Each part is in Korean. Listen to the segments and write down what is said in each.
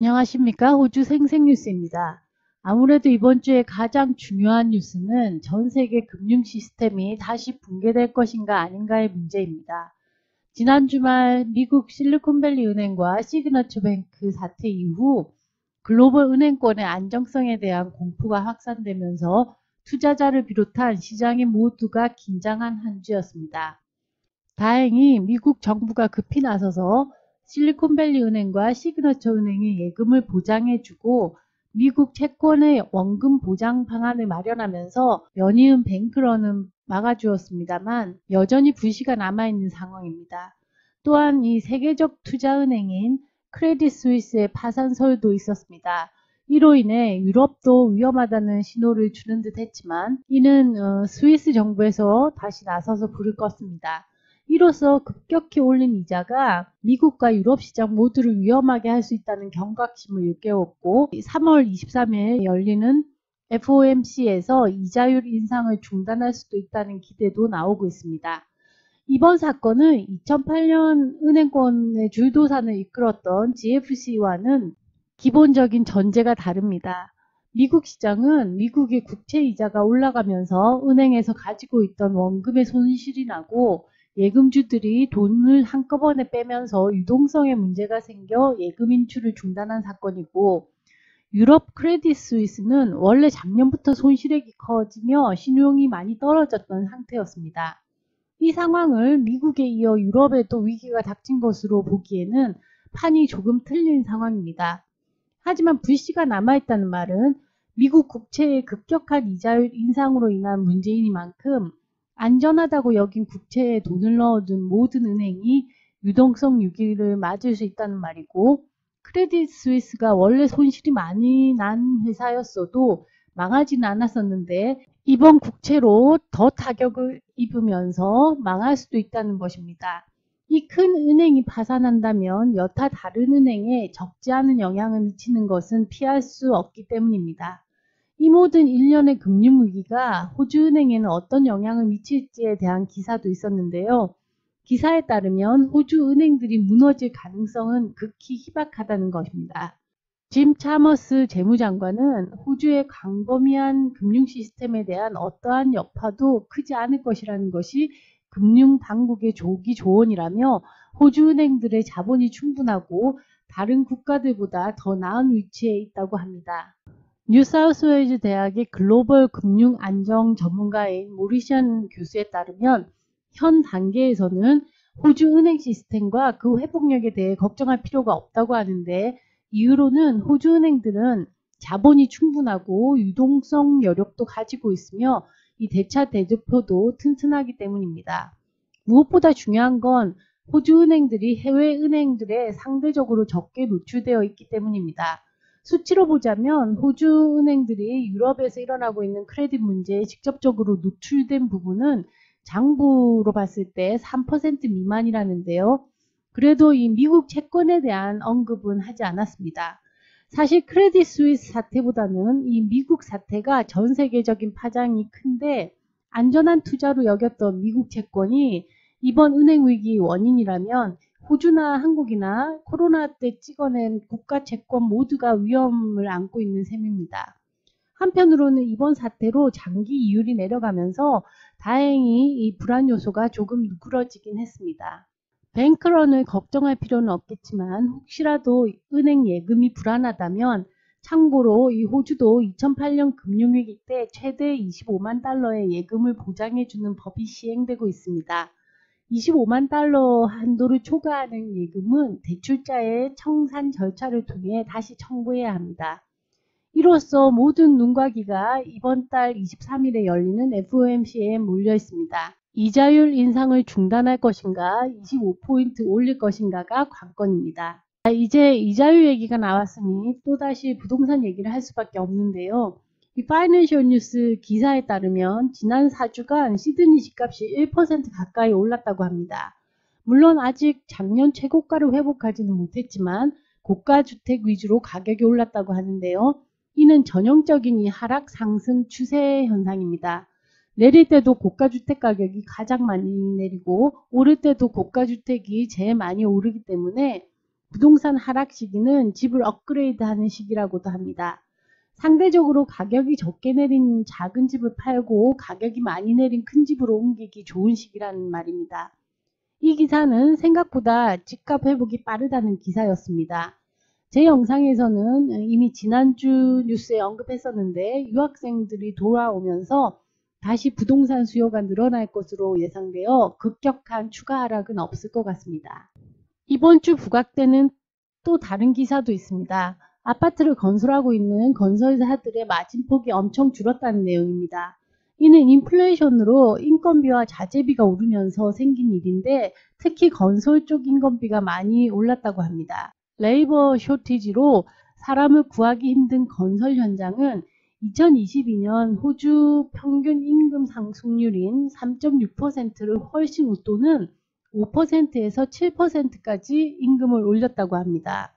안녕하십니까. 호주 생생뉴스입니다. 아무래도 이번 주에 가장 중요한 뉴스는 전 세계 금융 시스템이 다시 붕괴될 것인가 아닌가의 문제입니다. 지난 주말 미국 실리콘밸리 은행과 시그너처 뱅크 사태 이후 글로벌 은행권의 안정성에 대한 공포가 확산되면서 투자자를 비롯한 시장의 모두가 긴장한 한 주였습니다. 다행히 미국 정부가 급히 나서서 실리콘밸리 은행과 시그너처 은행의 예금을 보장해주고 미국 채권의 원금 보장 방안을 마련하면서 연이은 뱅크런은 막아주었습니다만 여전히 불씨가 남아있는 상황입니다. 또한 이 세계적 투자은행인 크레딧 스위스의 파산설도 있었습니다. 이로 인해 유럽도 위험하다는 신호를 주는 듯 했지만 이는 스위스 정부에서 다시 나서서 불을 껐습니다. 이로써 급격히 올린 이자가 미국과 유럽 시장 모두를 위험하게 할 수 있다는 경각심을 일깨웠고 3월 23일 열리는 FOMC에서 이자율 인상을 중단할 수도 있다는 기대도 나오고 있습니다. 이번 사건은 2008년 은행권의 줄도산을 이끌었던 GFC와는 기본적인 전제가 다릅니다. 미국 시장은 미국의 국채 이자가 올라가면서 은행에서 가지고 있던 원금의 손실이 나고 예금주들이 돈을 한꺼번에 빼면서 유동성에 문제가 생겨 예금 인출을 중단한 사건이고 유럽 크레딧 스위스는 원래 작년부터 손실액이 커지며 신용이 많이 떨어졌던 상태였습니다. 이 상황을 미국에 이어 유럽에도 위기가 닥친 것으로 보기에는 판이 조금 틀린 상황입니다. 하지만 불씨가 남아있다는 말은 미국 국채의 급격한 이자율 인상으로 인한 문제이니만큼 안전하다고 여긴 국채에 돈을 넣어둔 모든 은행이 유동성 위기를 맞을 수 있다는 말이고 크레딧 스위스가 원래 손실이 많이 난 회사였어도 망하지는 않았었는데 이번 국채로 더 타격을 입으면서 망할 수도 있다는 것입니다. 이 큰 은행이 파산한다면 여타 다른 은행에 적지 않은 영향을 미치는 것은 피할 수 없기 때문입니다. 이 모든 일련의 금융위기가 호주은행에는 어떤 영향을 미칠지에 대한 기사도 있었는데요. 기사에 따르면 호주 은행들이 무너질 가능성은 극히 희박하다는 것입니다. 짐 차머스 재무장관은 호주의 광범위한 금융 시스템에 대한 어떠한 여파도 크지 않을 것이라는 것이 금융 당국의 조기 조언이라며 호주 은행들의 자본이 충분하고 다른 국가들보다 더 나은 위치에 있다고 합니다. 뉴사우스웨일즈 대학의 글로벌 금융 안정 전문가인 모리션 교수에 따르면 현 단계에서는 호주 은행 시스템과 그 회복력에 대해 걱정할 필요가 없다고 하는데 이유로는 호주 은행들은 자본이 충분하고 유동성 여력도 가지고 있으며 이 대차 대조표도 튼튼하기 때문입니다. 무엇보다 중요한 건 호주 은행들이 해외 은행들에 상대적으로 적게 노출되어 있기 때문입니다. 수치로 보자면 호주 은행들이 유럽에서 일어나고 있는 크레딧 문제에 직접적으로 노출된 부분은 장부로 봤을 때 3% 미만이라는데요. 그래도 이 미국 채권에 대한 언급은 하지 않았습니다. 사실 크레딧 스위스 사태보다는 이 미국 사태가 전 세계적인 파장이 큰데 안전한 투자로 여겼던 미국 채권이 이번 은행 위기 원인이라면 호주나 한국이나 코로나 때 찍어낸 국가 채권 모두가 위험을 안고 있는 셈입니다. 한편으로는 이번 사태로 장기 이율이 내려가면서 다행히 이 불안 요소가 조금 누그러지긴 했습니다. 뱅크런을 걱정할 필요는 없겠지만 혹시라도 은행 예금이 불안하다면 참고로 이 호주도 2008년 금융위기 때 최대 25만 달러의 예금을 보장해주는 법이 시행되고 있습니다. 25만 달러 한도를 초과하는 예금은 대출자의 청산 절차를 통해 다시 청구해야 합니다. 이로써 모든 눈과 귀가 이번 달 23일에 열리는 FOMC에 몰려 있습니다. 이자율 인상을 중단할 것인가, 25포인트 올릴 것인가가 관건입니다. 이제 이자율 얘기가 나왔으니 또다시 부동산 얘기를 할 수밖에 없는데요. 이 파이낸셜 뉴스 기사에 따르면 지난 4주간 시드니 집값이 1% 가까이 올랐다고 합니다. 물론 아직 작년 최고가를 회복하지는 못했지만 고가 주택 위주로 가격이 올랐다고 하는데요. 이는 전형적인 이 하락 상승 추세 현상입니다. 내릴 때도 고가 주택 가격이 가장 많이 내리고 오를 때도 고가 주택이 제일 많이 오르기 때문에 부동산 하락 시기는 집을 업그레이드하는 시기라고도 합니다. 상대적으로 가격이 적게 내린 작은 집을 팔고 가격이 많이 내린 큰 집으로 옮기기 좋은 시기라는 말입니다. 이 기사는 생각보다 집값 회복이 빠르다는 기사였습니다. 제 영상에서는 이미 지난주 뉴스에 언급했었는데 유학생들이 돌아오면서 다시 부동산 수요가 늘어날 것으로 예상되어 급격한 추가 하락은 없을 것 같습니다. 이번 주 부각되는 또 다른 기사도 있습니다. 아파트를 건설하고 있는 건설사들의 마진폭이 엄청 줄었다는 내용입니다. 이는 인플레이션으로 인건비와 자재비가 오르면서 생긴 일인데 특히 건설 쪽 인건비가 많이 올랐다고 합니다. 레이버 쇼티지로 사람을 구하기 힘든 건설 현장은 2022년 호주 평균 임금 상승률인 3.6%를 훨씬 웃도는 5%에서 7%까지 임금을 올렸다고 합니다.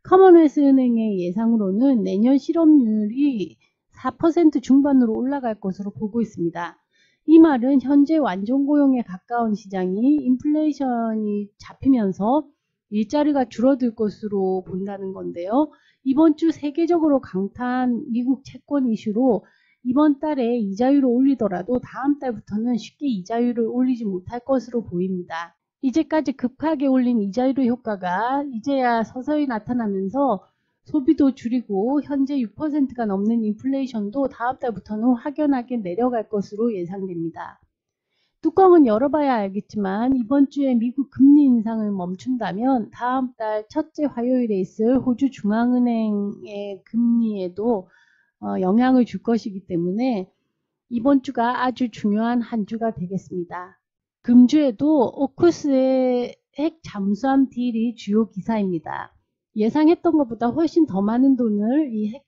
커먼웰스 은행의 예상으로는 내년 실업률이 4% 중반으로 올라갈 것으로 보고 있습니다. 이 말은 현재 완전 고용에 가까운 시장이 인플레이션이 잡히면서 일자리가 줄어들 것으로 본다는 건데요. 이번 주 세계적으로 강타한 미국 채권 이슈로 이번 달에 이자율을 올리더라도 다음 달부터는 쉽게 이자율을 올리지 못할 것으로 보입니다. 이제까지 급하게 올린 이자율 효과가 이제야 서서히 나타나면서 소비도 줄이고 현재 6%가 넘는 인플레이션도 다음 달부터는 확연하게 내려갈 것으로 예상됩니다. 뚜껑은 열어봐야 알겠지만 이번 주에 미국 금리 인상을 멈춘다면 다음 달 첫째 화요일에 있을 호주 중앙은행의 금리에도 영향을 줄 것이기 때문에 이번 주가 아주 중요한 한 주가 되겠습니다. 금주에도 오쿠스의 핵 잠수함 딜이 주요 기사입니다. 예상했던 것보다 훨씬 더 많은 돈을 이 핵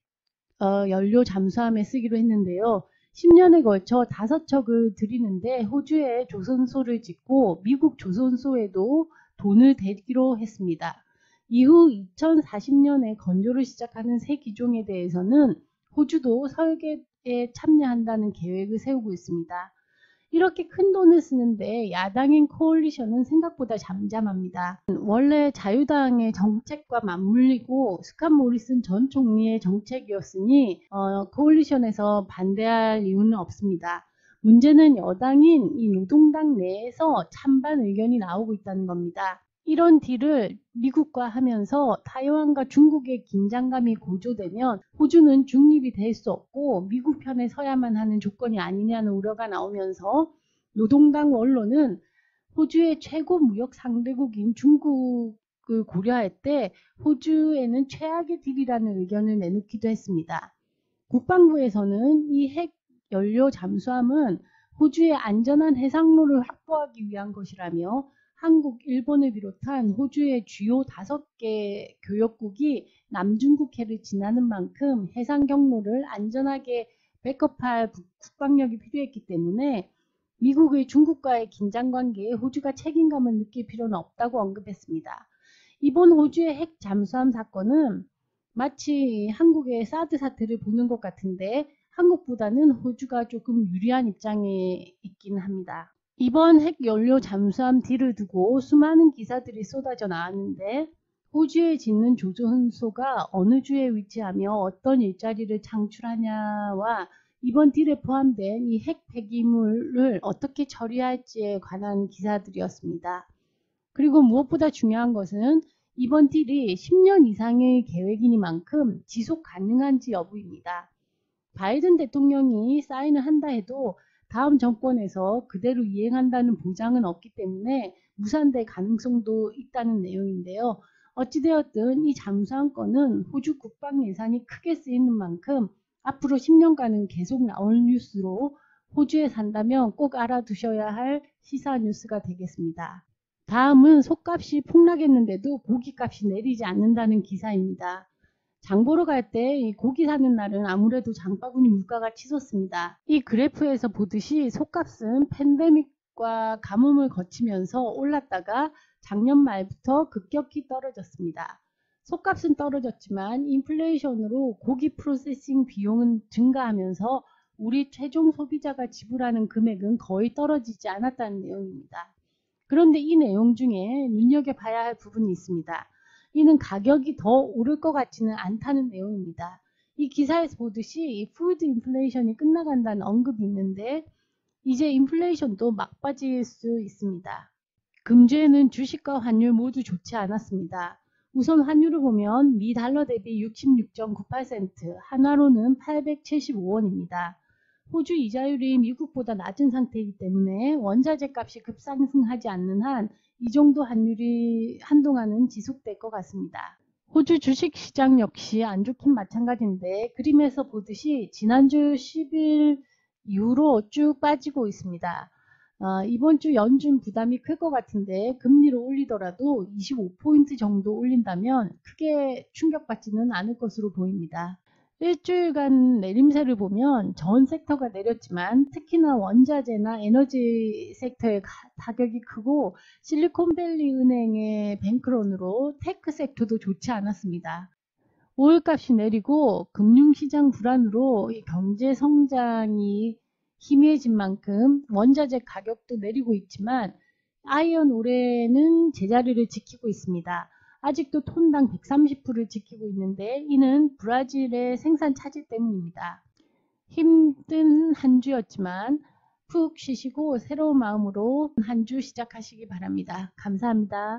연료 잠수함에 쓰기로 했는데요. 10년에 걸쳐 5척을 들이는데 호주에 조선소를 짓고 미국 조선소에도 돈을 대기로 했습니다. 이후 2040년에 건조를 시작하는 새 기종에 대해서는 호주도 설계에 참여한다는 계획을 세우고 있습니다. 이렇게 큰 돈을 쓰는데 야당인 코얼리션은 생각보다 잠잠합니다. 원래 자유당의 정책과 맞물리고 스캇 모리슨 전 총리의 정책이었으니 코얼리션에서 반대할 이유는 없습니다. 문제는 여당인 이 노동당 내에서 찬반 의견이 나오고 있다는 겁니다. 이런 딜을 미국과 하면서 타이완과 중국의 긴장감이 고조되면 호주는 중립이 될 수 없고 미국 편에 서야만 하는 조건이 아니냐는 우려가 나오면서 노동당 원로는 호주의 최고 무역 상대국인 중국을 고려할 때 호주에는 최악의 딜이라는 의견을 내놓기도 했습니다. 국방부에서는 이 핵 연료 잠수함은 호주의 안전한 해상로를 확보하기 위한 것이라며 한국, 일본을 비롯한 호주의 주요 5개 교역국이 남중국해를 지나는 만큼 해상 경로를 안전하게 백업할 국방력이 필요했기 때문에 미국의 중국과의 긴장관계에 호주가 책임감을 느낄 필요는 없다고 언급했습니다. 이번 호주의 핵 잠수함 사건은 마치 한국의 사드 사태를 보는 것 같은데 한국보다는 호주가 조금 유리한 입장에 있긴 합니다. 이번 핵 연료 잠수함 딜을 두고 수많은 기사들이 쏟아져 나왔는데 호주에 짓는 조선소가 어느 주에 위치하며 어떤 일자리를 창출하냐와 이번 딜에 포함된 이 핵 폐기물을 어떻게 처리할지에 관한 기사들이었습니다. 그리고 무엇보다 중요한 것은 이번 딜이 10년 이상의 계획이니만큼 지속 가능한지 여부입니다. 바이든 대통령이 사인을 한다 해도 다음 정권에서 그대로 이행한다는 보장은 없기 때문에 무산될 가능성도 있다는 내용인데요. 어찌되었든 이 잠수함 건은 호주 국방 예산이 크게 쓰이는 만큼 앞으로 10년간은 계속 나올 뉴스로 호주에 산다면 꼭 알아두셔야 할 시사 뉴스가 되겠습니다. 다음은 속값이 폭락했는데도 고기값이 내리지 않는다는 기사입니다. 장 보러 갈 때 고기 사는 날은 아무래도 장바구니 물가가 치솟습니다. 이 그래프에서 보듯이 속값은 팬데믹과 가뭄을 거치면서 올랐다가 작년 말부터 급격히 떨어졌습니다. 속값은 떨어졌지만 인플레이션으로 고기 프로세싱 비용은 증가하면서 우리 최종 소비자가 지불하는 금액은 거의 떨어지지 않았다는 내용입니다. 그런데 이 내용 중에 눈여겨봐야 할 부분이 있습니다. 이는 가격이 더 오를 것 같지는 않다는 내용입니다. 이 기사에서 보듯이 푸드 인플레이션이 끝나간다는 언급이 있는데 이제 인플레이션도 막바지일 수 있습니다. 금주에는 주식과 환율 모두 좋지 않았습니다. 우선 환율을 보면 미 달러 대비 66.98센트, 한화로는 875원입니다. 호주 이자율이 미국보다 낮은 상태이기 때문에 원자재 값이 급상승하지 않는 한 이 정도 환율이 한동안은 지속될 것 같습니다. 호주 주식시장 역시 안 좋긴 마찬가지인데 그림에서 보듯이 지난주 10일 이후로 쭉 빠지고 있습니다. 이번 주 연준 부담이 클 것 같은데 금리를 올리더라도 25포인트 정도 올린다면 크게 충격받지는 않을 것으로 보입니다. 일주일간 내림세를 보면 전 섹터가 내렸지만 특히나 원자재나 에너지 섹터의 타격이 크고 실리콘밸리 은행의 뱅크런으로 테크 섹터도 좋지 않았습니다. 오일값이 내리고 금융시장 불안으로 경제 성장이 희미해진 만큼 원자재 가격도 내리고 있지만 아이언 오레는 제자리를 지키고 있습니다. 아직도 톤당 130불을 지키고 있는데 이는 브라질의 생산 차질 때문입니다. 힘든 한 주였지만 푹 쉬시고 새로운 마음으로 한 주 시작하시기 바랍니다. 감사합니다.